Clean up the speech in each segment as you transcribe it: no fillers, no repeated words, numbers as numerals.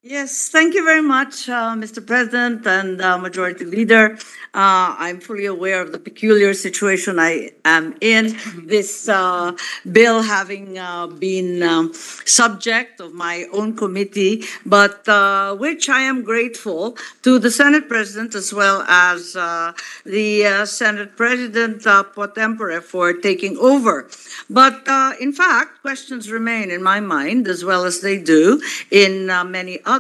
Yes, thank you very much, Mr. President and Majority Leader. I'm fully aware of the peculiar situation I am in. This bill having been subject of my own committee, but which I am grateful to the Senate President as well as the Senate President pro tempore for taking over. But in fact, questions remain in my mind as well as they do in many others.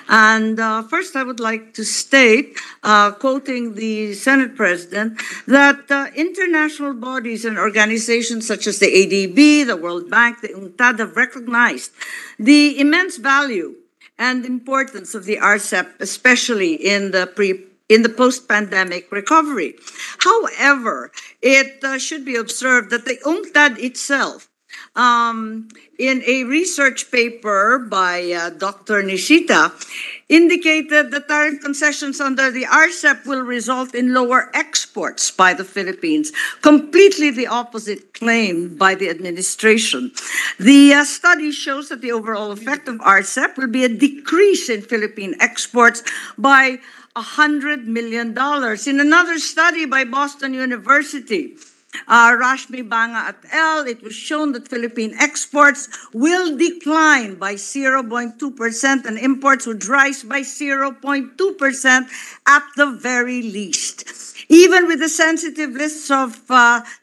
And first, I would like to state, quoting the Senate President, that international bodies and organizations such as the ADB, the World Bank, the UNCTAD have recognized the immense value and importance of the Rcep, especially in the post-pandemic recovery. However, it should be observed that the UNCTAD itself, in a research paper by Dr. Nishita, indicated that tariff concessions under the Rcep will result in lower exports by the Philippines, completely the opposite claim by the administration. The study shows that the overall effect of Rcep will be a decrease in Philippine exports by $100 million. In another study by Boston University, Rashmi Banga et al., it was shown that Philippine exports will decline by 0.2% and imports would rise by 0.2% at the very least. Even with the sensitive lists of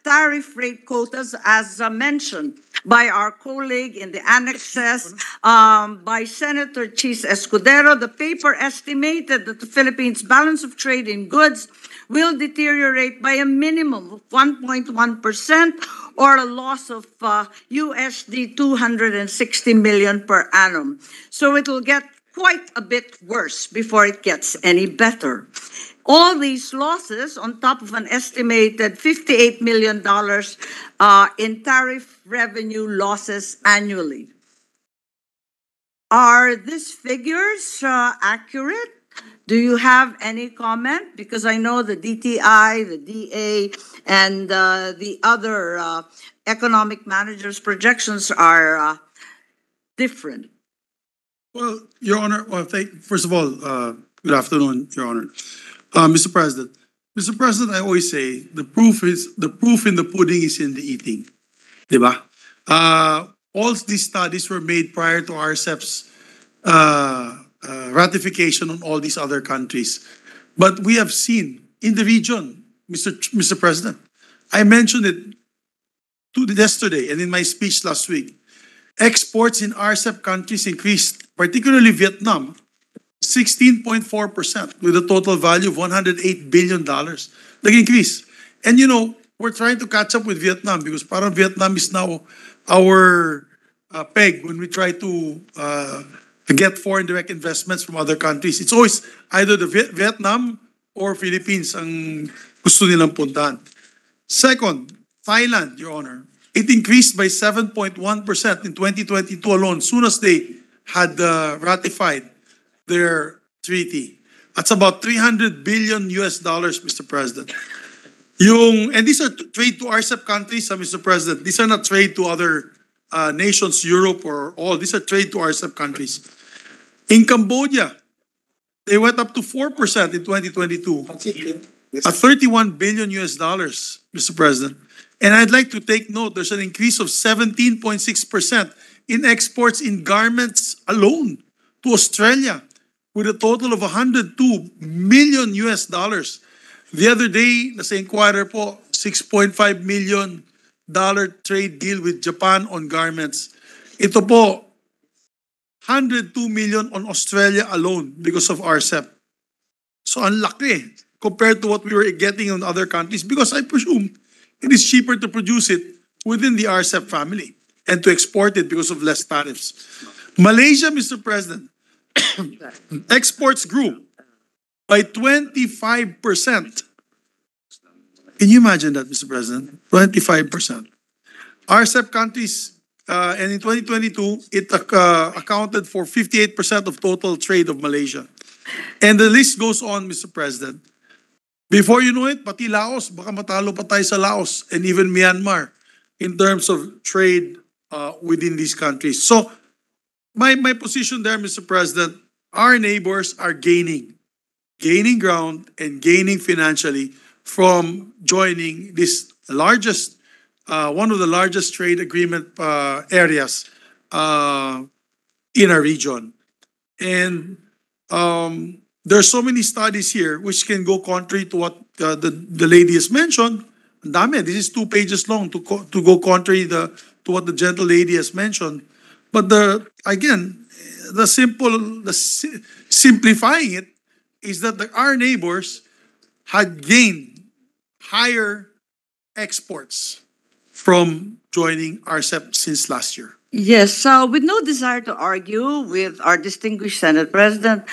tariff rate quotas, as mentioned by our colleague in the annexes, by Senator Chis Escudero, the paper estimated that the Philippines' balance of trade in goods will deteriorate by a minimum of 1.1% or a loss of USD 260 million per annum. So it will get quite a bit worse before it gets any better. All these losses, on top of an estimated $58 million in tariff revenue losses annually. Are these figures accurate? Do you have any comment? Because I know the DTI, the DA, and the other economic managers' projections are different. Well, Your Honor, first of all, good afternoon, Your Honor. Mr. President, I always say the proof in the pudding is in the eating, diba? All these studies were made prior to RCEP's ratification on all these other countries, but we have seen in the region, Mr. President, I mentioned it yesterday and in my speech last week. Exports in RCEP countries increased, particularly Vietnam, 16.4% with a total value of $108 billion. Nag-increase. And you know, we're trying to catch up with Vietnam because parang Vietnam is now our peg when we try to get foreign direct investments from other countries. It's always either the Vietnam or Philippines ang gusto nilang puntahan. Second, Thailand, Your Honor. It increased by 7.1% in 2022 alone, soon as they had ratified their treaty. That's about $300 billion US, Mr. President. And these are trade to RCEP countries, Mr. President. These are not trade to other nations, Europe or all. These are trade to RCEP countries. In Cambodia, they went up to 4% in 2022. At $31 billion US, Mr. President. And I'd like to take note, there's an increase of 17.6% in exports in garments alone to Australia with a total of $102 million US. The other day, nasa inquirer po, $6.5 million trade deal with Japan on garments. Ito po, $102 million on Australia alone because of RCEP. So ang laki compared to what we were getting on other countries because I presume it is cheaper to produce it within the RCEP family and to export it because of less tariffs. Malaysia, Mr. President, exports grew by 25%. Can you imagine that, Mr. President? 25%. RCEP countries, and in 2022, it accounted for 58% of total trade of Malaysia. And the list goes on, Mr. President. Before you know it, pati Laos, baka matalo pa tayo sa Laos and even Myanmar in terms of trade within these countries. So my position there, Mr. President, our neighbors are gaining ground and gaining financially from joining this largest, one of the largest trade agreement areas uh, in our region. And there are so many studies here which can go contrary to what the lady has mentioned. Ang dami. This is 2 pages long to go contrary to what the gentle lady has mentioned. But again, simplifying it is that our neighbors had gained higher exports from joining RCEP since last year. Yes, with no desire to argue with our distinguished Senate President,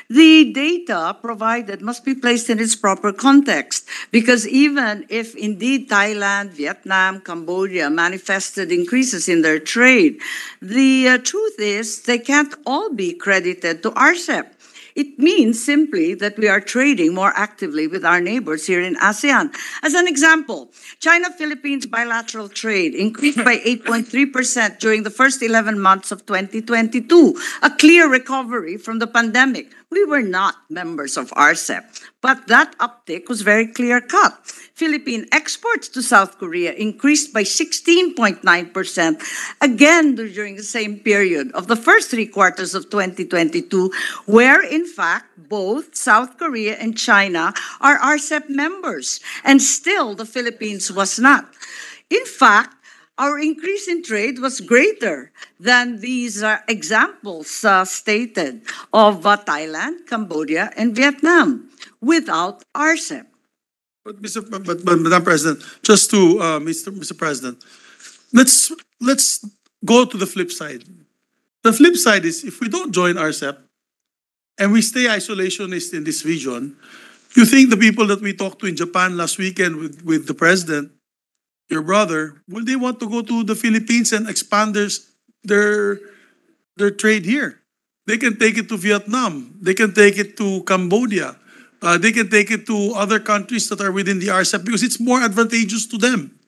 the data provided must be placed in its proper context. Because even if indeed Thailand, Vietnam, Cambodia manifested increases in their trade, the truth is they can't all be credited to RCEP. It means simply that we are trading more actively with our neighbors here in ASEAN. As an example, China-Philippines bilateral trade increased by 8.3% during the first 11 months of 2022, a clear recovery from the pandemic. We were not members of RCEP, but that uptick was very clear-cut. Philippine exports to South Korea increased by 16.9%, again during the same period of the first 3 quarters of 2022, where in fact both South Korea and China are RCEP members, and still the Philippines was not. In fact, our increase in trade was greater than these examples stated of Thailand, Cambodia, and Vietnam without RCEP. But Madam President, just to Mr. President, let's go to the flip side. The flip side is if we don't join RCEP and we stay isolationist in this region, you think the people that we talked to in Japan last weekend with the president, your brother, will they want to go to the Philippines and expand their trade here? They can take it to Vietnam. They can take it to Cambodia. They can take it to other countries that are within the RCEP because it's more advantageous to them.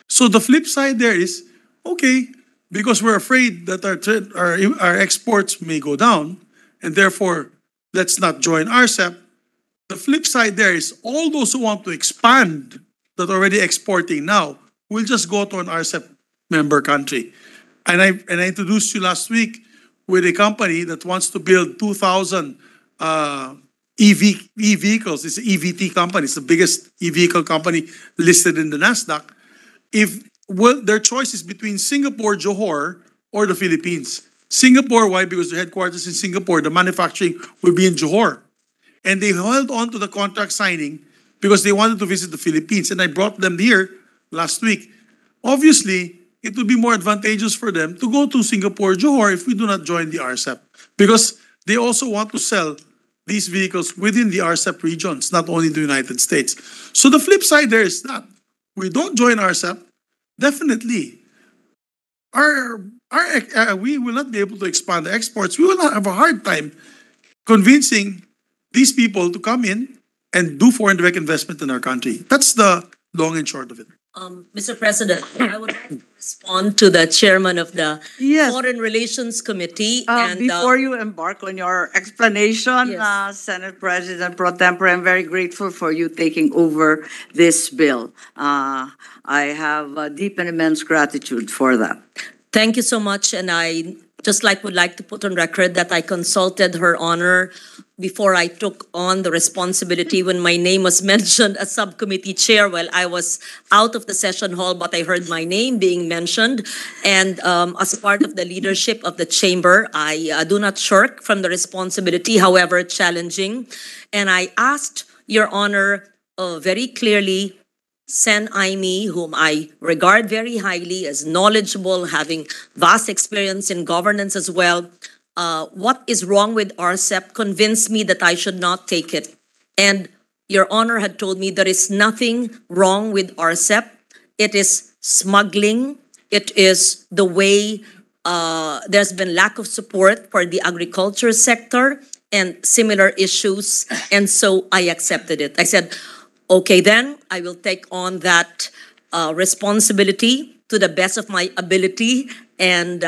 So the flip side there is, okay, because we're afraid that our exports may go down, and therefore let's not join RCEP. The flip side there is all those who want to expand that are already exporting now will just go to an RCEP member country. And I introduced you last week with a company that wants to build 2,000 e-vehicles. It's an EVT company. It's the biggest e-vehicle company listed in the NASDAQ. Their choice is between Singapore, Johor, or the Philippines. Singapore, why? Because the headquarters in Singapore, the manufacturing will be in Johor. And they held on to the contract signing because they wanted to visit the Philippines. And I brought them here last week. Obviously, it would be more advantageous for them to go to Singapore, Johor if we do not join the RCEP. Because they also want to sell these vehicles within the RCEP regions, not only the United States. So the flip side there is that we don't join RCEP, definitely we will not be able to expand the exports. We will not have a hard time convincing these people to come in and do foreign direct investment in our country. That's the long and short of it. Mr. President, I would like to respond to the chairman of the Yes. Foreign Relations Committee. Before you embark on your explanation, Yes. Senate President Pro Tempore, I'm very grateful for you taking over this bill. I have deep and immense gratitude for that. Thank you so much, and I would like to put on record that I consulted Her Honor before I took on the responsibility when my name was mentioned as subcommittee chair. Well, I was out of the session hall, but I heard my name being mentioned. And as part of the leadership of the chamber, I do not shirk from the responsibility, however challenging. And I asked Your Honor very clearly, Sen Imee, whom I regard very highly as knowledgeable, having vast experience in governance as well, what is wrong with RCEP, convinced me that I should not take it. And Your Honor had told me there is nothing wrong with RCEP. It is smuggling. It is the way there's been lack of support for the agriculture sector and similar issues. And so I accepted it. I said, okay, then I will take on that responsibility to the best of my ability. And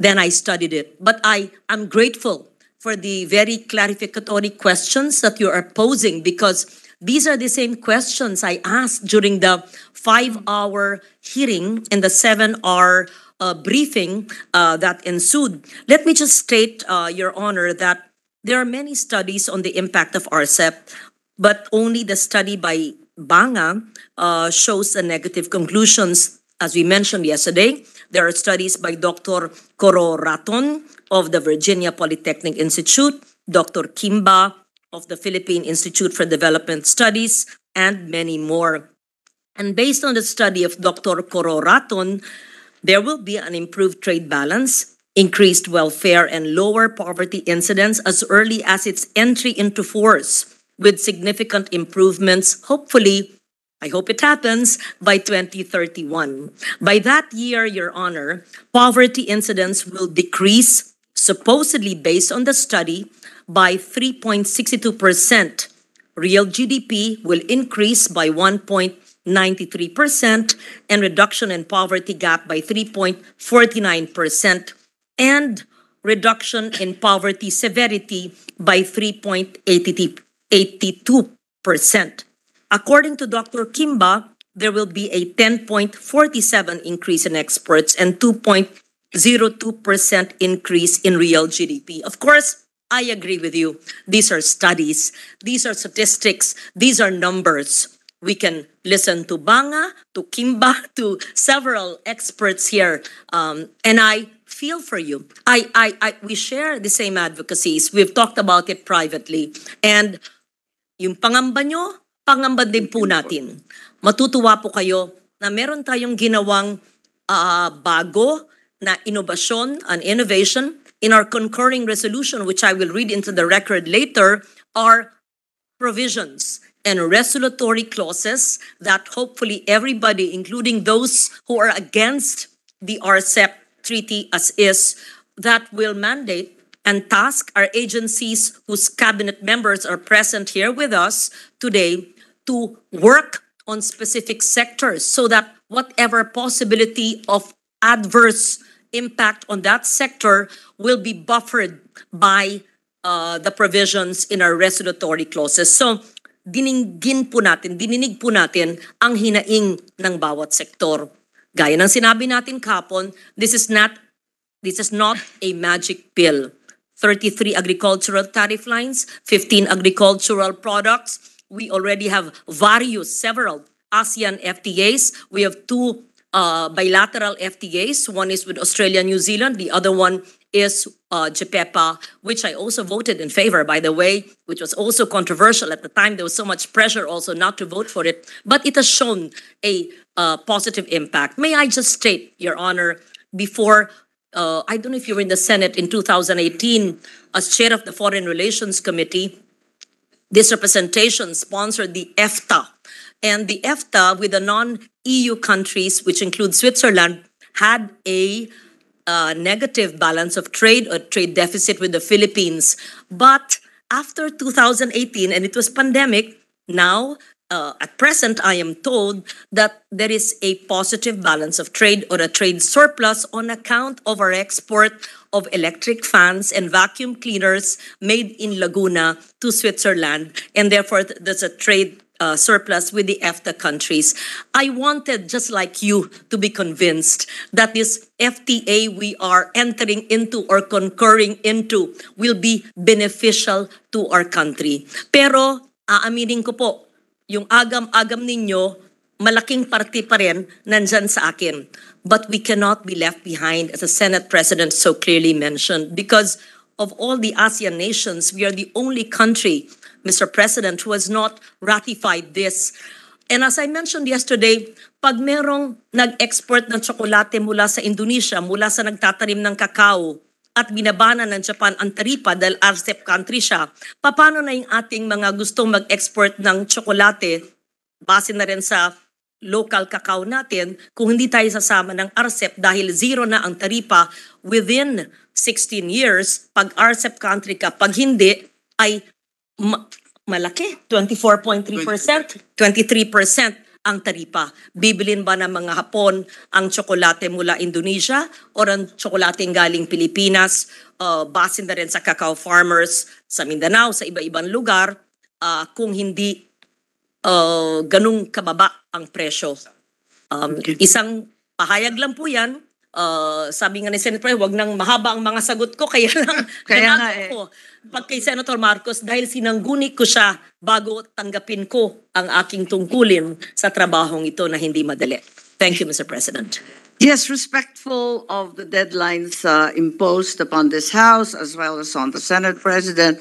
Then I studied it. But I am grateful for the very clarificatory questions that you are posing, because these are the same questions I asked during the 5-hour hearing and the 7-hour briefing that ensued. Let me just state, Your Honor, that there are many studies on the impact of Rcep, but only the study by Banga shows the negative conclusions. As we mentioned yesterday, there are studies by Dr. Coro Raton of the Virginia Polytechnic Institute, Dr. Kimba of the Philippine Institute for Development Studies, and many more. And based on the study of Dr. Coro Raton, there will be an improved trade balance, increased welfare, and lower poverty incidence as early as its entry into force, with significant improvements, hopefully, I hope it happens, by 2031. By that year, Your Honor, poverty incidence will decrease, supposedly based on the study, by 3.62%. Real GDP will increase by 1.93%, and reduction in poverty gap by 3.49%, and reduction in poverty severity by 3.82%. According to Dr. Kimba, there will be a 10.47 increase in exports and 2.02% increase in real GDP. Of course, I agree with you. These are studies, these are statistics, these are numbers. We can listen to Banga, to Kimba, to several experts here, and I feel for you. We share the same advocacies. We've talked about it privately. And yung pangamba nyo, pangamba din po natin. Matutuwa po kayo na meron tayong ginawang bago na innovation and innovation in our concurring resolution, which I will read into the record later, are provisions and regulatory clauses that hopefully everybody, including those who are against the Rcep Treaty as is, that will mandate and task our agencies whose cabinet members are present here with us today to work on specific sectors so that whatever possibility of adverse impact on that sector will be buffered by the provisions in our regulatory clauses. So, dininig po natin ang hinaing ng bawat sektor. Gaya ng sinabi natin kapon, this is not a magic pill. 33 agricultural tariff lines, 15 agricultural products. We already have several ASEAN FTAs. We have 2 bilateral FTAs. One is with Australia and New Zealand. The other one is JPEPA, which I also voted in favor, by the way, which was also controversial at the time. There was so much pressure also not to vote for it. But it has shown a positive impact. May I just state, Your Honor, before, I don't know if you were in the Senate in 2018 as chair of the Foreign Relations Committee, this representation sponsored the EFTA. And the EFTA with the non-EU countries, which include Switzerland, had a negative balance of trade or trade deficit with the Philippines. But after 2018, and it was pandemic, now at present, I am told that there is a positive balance of trade or a trade surplus on account of our export of electric fans and vacuum cleaners made in Laguna to Switzerland. And therefore, there's a trade surplus with the EFTA countries. I wanted, just like you, to be convinced that this FTA we are entering into or concurring into will be beneficial to our country. Pero, aaminin ko po, yung agam-agam ninyo, malaking parte pa rin nandyan sa akin. But we cannot be left behind, as the Senate President so clearly mentioned, because of all the ASEAN nations, we are the only country, Mr. President, who has not ratified this. And as I mentioned yesterday, pag merong nag-export ng tsokolate mula sa Indonesia, mula sa nagtatanim ng kakao, at binabana ng Japan ang taripa dahil Rcep country siya, paano na yung ating mga gustong mag-export ng tsokolate, base na rin sa local kakao natin, kung hindi tayo sasama ng Rcep dahil zero na ang taripa within 16 years, pag Rcep country ka, pag hindi, ay malaki, 24.3%, 23%. ang taripa? Bibilin ba ng mga Hapon ang tsokolate mula Indonesia o ang tsokolate galing Pilipinas? Base na rin sa cacao farmers sa Mindanao, sa iba-ibang lugar, kung hindi ganung kababa ang presyo. Isang pahayag lang po yan. Sabi nga ni Senator, wag nang mahaba ang mga sagot ko, kaya lang Kaya ganado nga eh. ako pag kay Senator Marcos dahil sinangguni ko siya bago tanggapin ko ang aking tungkulin sa trabahong ito na hindi madali. Thank you, Mr. President. Yes, respectful of the deadlines imposed upon this House as well as on the Senate President,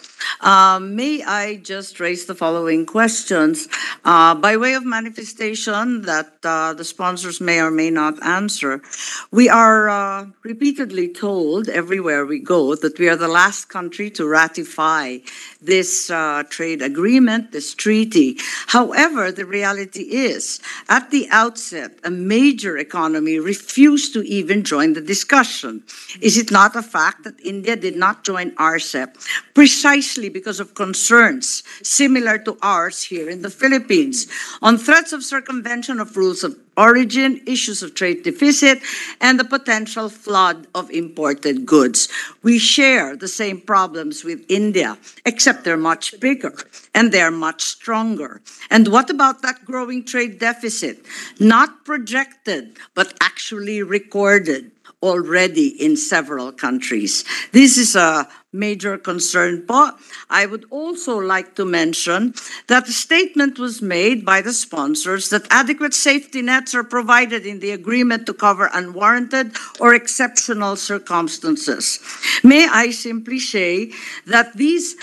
may I just raise the following questions by way of manifestation that the sponsors may or may not answer. We are repeatedly told everywhere we go that we are the last country to ratify this trade agreement, this treaty. However, the reality is, at the outset, a major economy refused to even join the discussion. Is it not a fact that India did not join Rcep precisely because of concerns similar to ours here in the Philippines on threats of circumvention of rules of origin, issues of trade deficit, and the potential flood of imported goods? We share the same problems with India, except they're much bigger and they're much stronger. And what about that growing trade deficit? Not projected, but actually recorded already in several countries. This is a major concern po. I would also like to mention that a statement was made by the sponsors that adequate safety nets are provided in the agreement to cover unwarranted or exceptional circumstances. May I simply say that these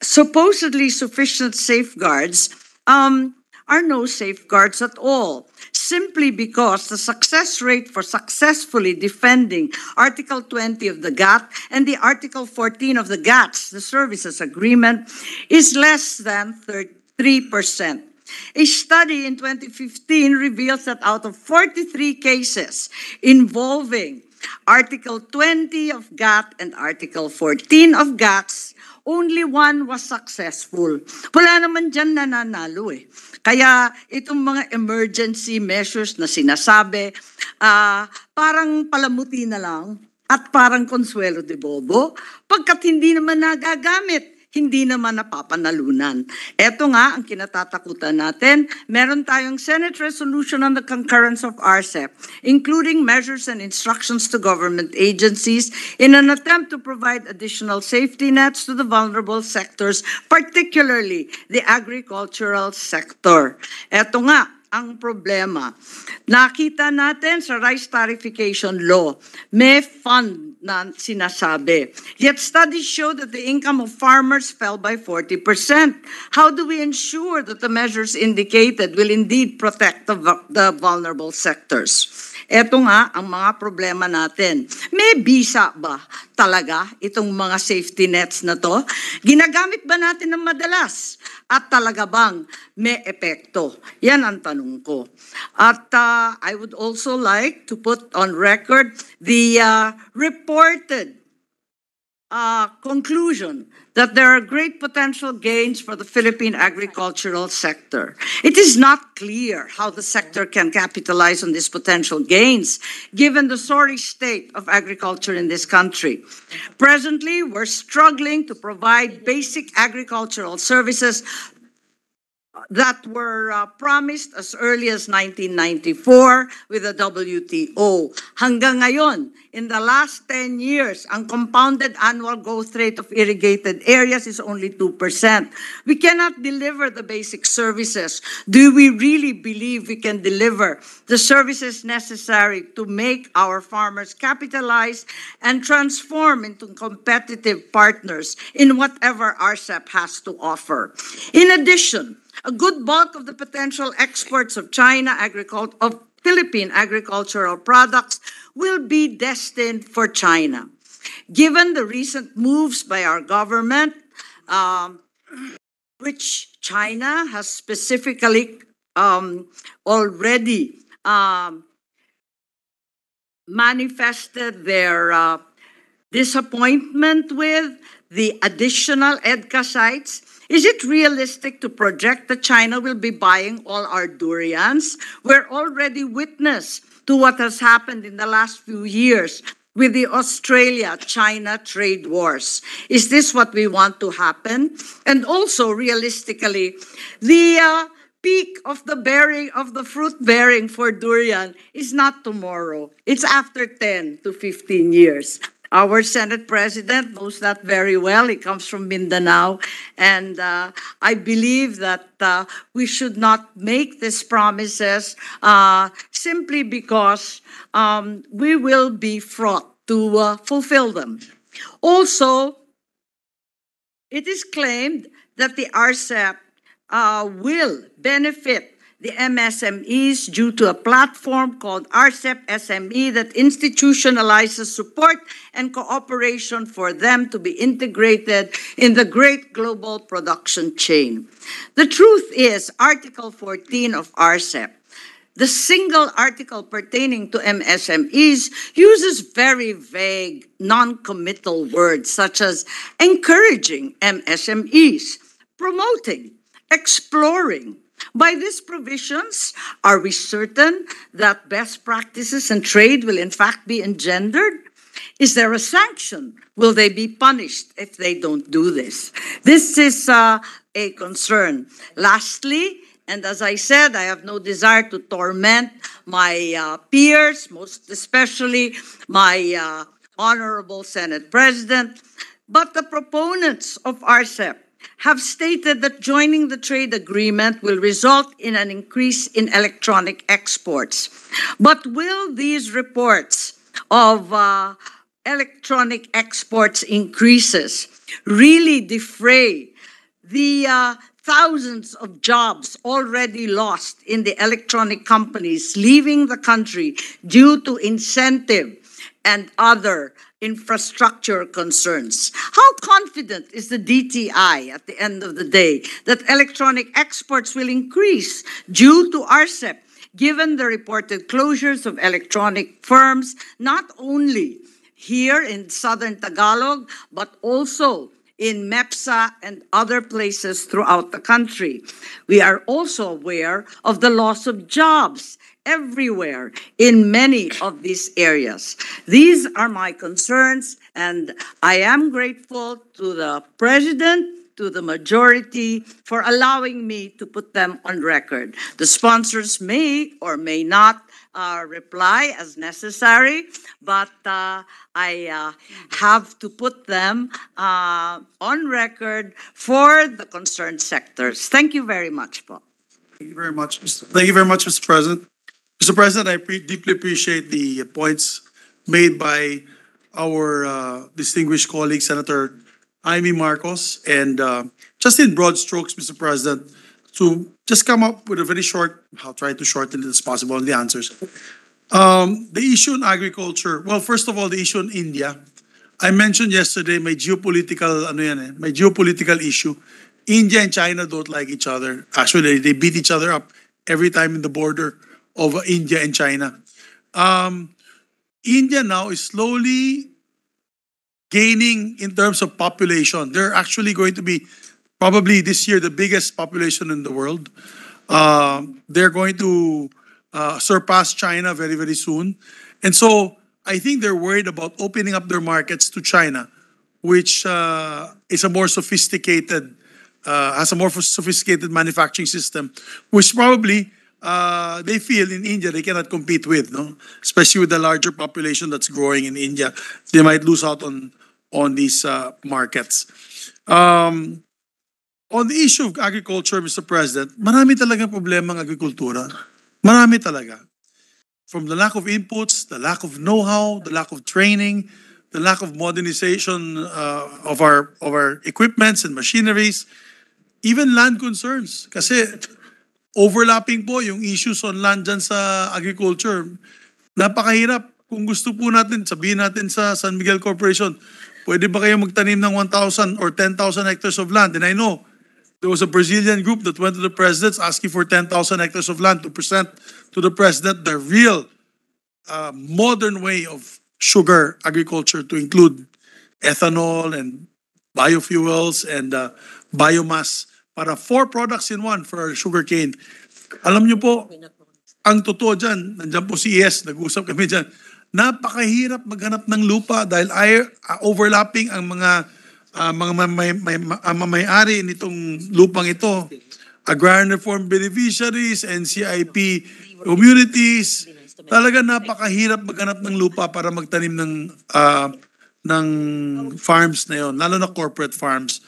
supposedly sufficient safeguards are no safeguards at all, simply because the success rate for successfully defending Article 20 of the GATT and the Article 14 of the GATT, the Services Agreement, is less than 3%. A study in 2015 reveals that out of 43 cases involving Article 20 of GATT and Article 14 of GATT, only one was successful. Wala naman dyan nananalo eh. Kaya itong mga emergency measures na sinasabi, parang palamuti na lang at parang consuelo de bobo, pagkat hindi naman nagagamit, hindi naman napapanalunan. Ito nga ang kinatatakutan natin. Meron tayong Senate resolution on the concurrence of Rcep, including measures and instructions to government agencies in an attempt to provide additional safety nets to the vulnerable sectors, particularly the agricultural sector. Ito nga ang problema. Nakita natin sa rice tarification law, may fund na sinasabi. Yet studies show that the income of farmers fell by 40%. How do we ensure that the measures indicated will indeed protect the vulnerable sectors? Ito nga ang mga problema natin. May bisa ba talaga itong mga safety nets na to? Ginagamit ba natin ng madalas? At talaga bang may epekto? Yan ang tanong ko. At I would also like to put on record the reported conclusion that there are great potential gains for the Philippine agricultural sector. It is not clear how the sector can capitalize on these potential gains, given the sorry state of agriculture in this country. Presently, we're struggling to provide basic agricultural services that were promised as early as 1994 with the WTO. Hanggang ngayon, in the last 10 years, ang compounded annual growth rate of irrigated areas is only 2%. We cannot deliver the basic services. Do we really believe we can deliver the services necessary to make our farmers capitalize and transform into competitive partners in whatever Rcep has to offer? In addition, a good bulk of the potential exports of Philippine agricultural products will be destined for China. Given the recent moves by our government, which China has specifically already manifested their disappointment with the additional EDCA sites, Is it realistic to project that China will be buying all our durians? We're already witness to what has happened in the last few years with the Australia-China trade wars. Is this what we want to happen? And also, realistically, the peak of the fruit bearing for durian is not tomorrow. It's after 10 to 15 years. Our Senate President knows that very well. He comes from Mindanao. And I believe that we should not make these promises simply because we will be fraught to fulfill them. Also, it is claimed that the Rcep will benefit the MSMEs due to a platform called Rcep SME that institutionalizes support and cooperation for them to be integrated in the great global production chain. The truth is, Article 14 of Rcep, the single article pertaining to MSMEs, uses very vague, non-committal words such as encouraging MSMEs, promoting, exploring. By these provisions, are we certain that best practices in trade will in fact be engendered? Is there a sanction? Will they be punished if they don't do this? This is a concern. Lastly, and as I said, I have no desire to torment my peers, most especially my Honorable Senate President, but the proponents of Rcep have stated that joining the trade agreement will result in an increase in electronic exports. But will these reports of electronic exports increases really defray the thousands of jobs already lost in the electronic companies leaving the country due to incentive and other infrastructure concerns? How confident is the DTI at the end of the day that electronic exports will increase due to Rcep, given the reported closures of electronic firms, not only here in southern Tagalog, but also in MEPSA and other places throughout the country? We are also aware of the loss of jobs everywhere in many of these areas. These are my concerns, and I am grateful to the President, to the majority, for allowing me to put them on record. The sponsors may or may not reply as necessary, but I have to put them on record for the concerned sectors. Thank you very much, Po. Thank you very much, Mr. President. Mr. President, I deeply appreciate the points made by our distinguished colleague, Senator Imee Marcos, and just in broad strokes, Mr. President, to just come up with a very short, I'll try to shorten it as possible in the answers. The issue in agriculture, well, first of all, the issue in India. I mentioned yesterday my geopolitical, my geopolitical issue. India and China don't like each other. Actually, they beat each other up every time in the border of India and China. India now is slowly gaining in terms of population. They're actually going to be probably this year the biggest population in the world. They're going to surpass China very, very soon. And so I think they're worried about opening up their markets to China, which is a more sophisticated, has a more sophisticated manufacturing system, which probably they feel in India they cannot compete with, no? Especially with the larger population that's growing in India. They might lose out on these markets. On the issue of agriculture, Mr. President, marami talagang problema ang agrikultura. Marami talaga. From the lack of inputs, the lack of know-how, the lack of training, the lack of modernization of our equipments and machineries, even land concerns. Kasi overlapping po yung issues on land dyan sa agriculture. Napakahirap. Kung gusto po natin, sabihin natin sa San Miguel Corporation, pwede ba kayo magtanim ng 1,000 or 10,000 hectares of land? And I know there was a Brazilian group that went to the president asking for 10,000 hectares of land to present to the president the real modern way of sugar agriculture to include ethanol and biofuels and biomass para 4 products in 1 for sugarcane. Alam niyo po, ang totoo dyan, nandiyan po si ES, nag-usap kami dyan, napakahirap maghanap ng lupa dahil overlapping ang mga may-ari nitong lupang ito. Agrarian Reform Beneficiaries, NCIP communities. Talaga napakahirap maghanap ng lupa para magtanim ng farms na yon, lalo na corporate farms.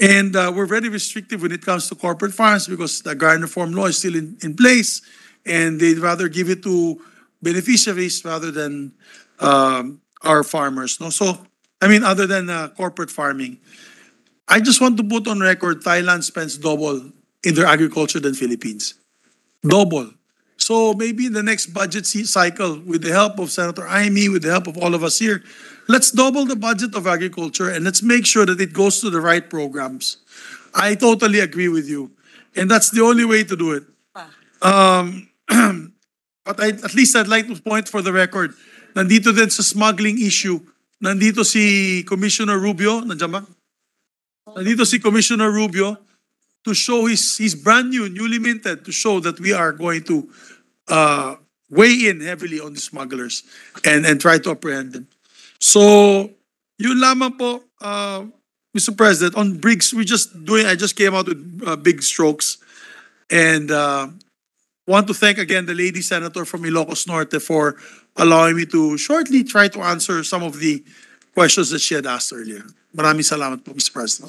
And we're very restrictive when it comes to corporate farms because the agrarian reform law is still in place, and they'd rather give it to beneficiaries rather than our farmers. No, so I mean, other than corporate farming, I just want to put on record: Thailand spends double in their agriculture than Philippines. Double. So maybe in the next budget cycle, with the help of Senator Imee, with the help of all of us here, let's double the budget of agriculture and let's make sure that it goes to the right programs. I totally agree with you. And that's the only way to do it. But at least I'd like to point for the record, nandito din sa smuggling issue, nandito si Commissioner Rubio, nandiyan ba? Nandito si Commissioner Rubio to show he's brand new, newly minted, to show that we are going to weigh in heavily on the smugglers and try to apprehend them. So, yun lamang po, Mr. President, on BRICS, I just came out with big strokes, and want to thank again the lady senator from Ilocos Norte for allowing me to shortly try to answer some of the questions that she had asked earlier. Maraming salamat po, Mr. President.